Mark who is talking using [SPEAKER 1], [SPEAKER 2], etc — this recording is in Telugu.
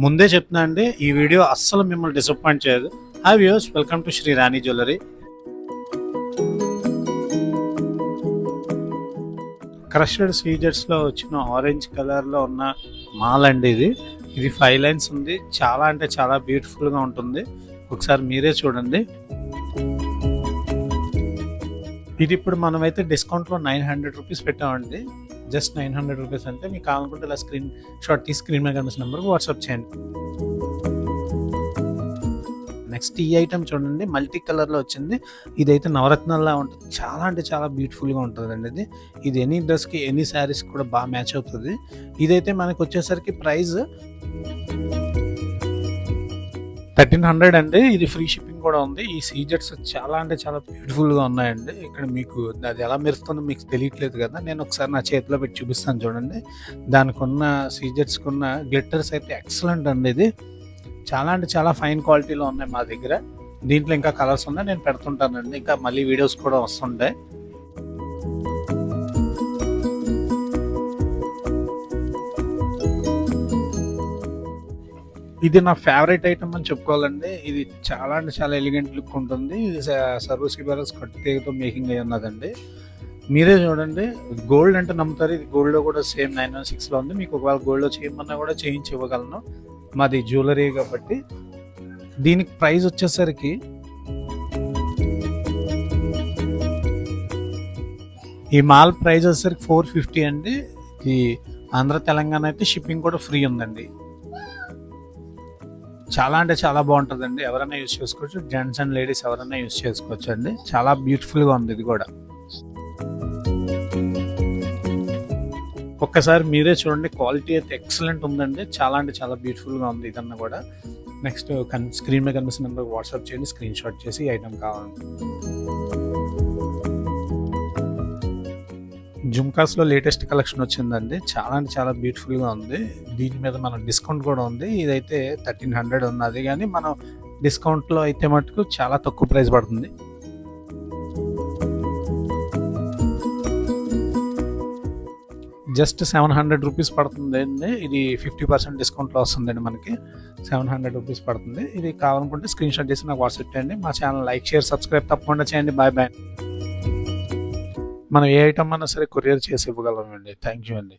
[SPEAKER 1] ముందే చెప్తున్నా అండి, ఈ వీడియో అస్సలు మిమ్మల్ని డిసప్పాయింట్ చేయదు. Hi viewers, welcome to Shri Rani jewellery. Crushed సీజర్స్లో వచ్చిన ఆరెంజ్ కలర్లో ఉన్న మాల్ అండి ఇది. ఇది 5 లైన్స్ ఉంది. చాలా అంటే చాలా బ్యూటిఫుల్గా ఉంటుంది. ఒకసారి మీరే చూడండి. ఇది ఇప్పుడు మనమైతే డిస్కౌంట్లో 900 రూపీస్ పెట్టామండి. Just 900 rupees. అంటే మీకు కావాలనుకుంటే ఇలా స్క్రీన్ షాట్ తీసి స్క్రీన్ మీద కనిపిస్తున్న నెంబర్కి వాట్సాప్ చేయండి. నెక్స్ట్ ఈ ఐటమ్ చూడండి, మల్టీ కలర్లో వచ్చింది. ఇదైతే నవరత్నాల్లా ఉంటుంది. చాలా అంటే చాలా బ్యూటిఫుల్గా ఉంటుందండి. ఇది ఎనీ డ్రెస్కి ఎనీ శారీస్ కూడా బాగా మ్యాచ్ అవుతుంది. ఇదైతే మనకు వచ్చేసరికి ప్రైస్ 1300 అండి. ఇది ఫ్రీ షిప్పింగ్ కూడా ఉంది. ఈ సీజెట్స్ చాలా అంటే చాలా బ్యూటిఫుల్గా ఉన్నాయండి. ఇక్కడ మీకు అది ఎలా మెరుస్తుందో మీకు తెలియట్లేదు కదా, నేను ఒకసారి నా చేతిలో పెట్టి చూపిస్తాను చూడండి. దానికి ఉన్న సీజెట్స్కి ఉన్న గ్లిట్టర్స్ అయితే ఎక్సలెంట్ అండి. ఇది చాలా అంటే చాలా ఫైన్ క్వాలిటీలో ఉన్నాయి మా దగ్గర. దీంట్లో ఇంకా కలర్స్ ఉన్నాయి, నేను పెడుతుంటానండి. ఇంకా మళ్ళీ వీడియోస్ కూడా వస్తుంటాయి. ఇది నా ఫేవరెట్ ఐటమ్ అని చెప్పుకోవాలండి. ఇది చాలా అంటే చాలా ఎలిగెంట్ లుక్ ఉంటుంది. ఇది సర్వీస్ బ్యాలెన్స్ కట్టుతీగతో మేకింగ్ అయి ఉన్నదండి. మీరే చూడండి. గోల్డ్ అంటే నమ్ముతారు, ఇది గోల్డ్లో కూడా సేమ్ 916లో ఉంది. మీకు ఒకవేళ గోల్డ్లో చేయమన్నా కూడా చేయించి ఇవ్వగలను. మాది జ్యువెలరీ కాబట్టి. దీనికి ప్రైస్ వచ్చేసరికి ఈ మాల్ ప్రైస్ వచ్చేసరికి 450 అండి. ఈ ఆంధ్ర తెలంగాణ అయితే షిప్పింగ్ కూడా ఫ్రీ ఉందండి. చాలా అంటే చాలా బాగుంటుందండి. ఎవరైనా యూజ్ చేసుకోవచ్చు. జెంట్స్ అండ్ లేడీస్ ఎవరైనా యూజ్ చేసుకోవచ్చు అండి. చాలా బ్యూటిఫుల్గా ఉంది ఇది కూడా. ఒక్కసారి మీరే చూడండి. క్వాలిటీ అయితే ఎక్సలెంట్ ఉందండి. చాలా అంటే చాలా బ్యూటిఫుల్గా ఉంది ఇదన్నా కూడా. నెక్స్ట్ స్క్రీన్ మీద కనిపిస్తున్న నెంబర్కి వాట్సాప్ చేయండి. స్క్రీన్ షాట్ చేసి ఐటమ్ కావాలి. జుమ్కాస్లో లేటెస్ట్ కలెక్షన్ వచ్చిందండి. చాలా అంటే చాలా బ్యూటిఫుల్గా ఉంది. దీని మీద మన డిస్కౌంట్ కూడా ఉంది. ఇదైతే 1300 ఉన్నది, కానీ మనం డిస్కౌంట్లో అయితే మటుకు చాలా తక్కువ ప్రైస్ పడుతుంది. జస్ట్ 700 రూపీస్ పడుతుంది అండి. ఇది 50% డిస్కౌంట్లో వస్తుందండి. మనకి 700 రూపీస్ పడుతుంది. ఇది కావాలనుకుంటే స్క్రీన్ షాట్ చేసి నాకు వాట్సాప్ చేయండి. మా ఛానల్ లైక్, షేర్, సబ్స్క్రైబ్ తప్పకుండా చేయండి. Bye bye. మనం ఏ ఐటమ్ అన్నా సరే కొరియర్ చేసి ఇవ్వగలమండి. థ్యాంక్ యూ అండి.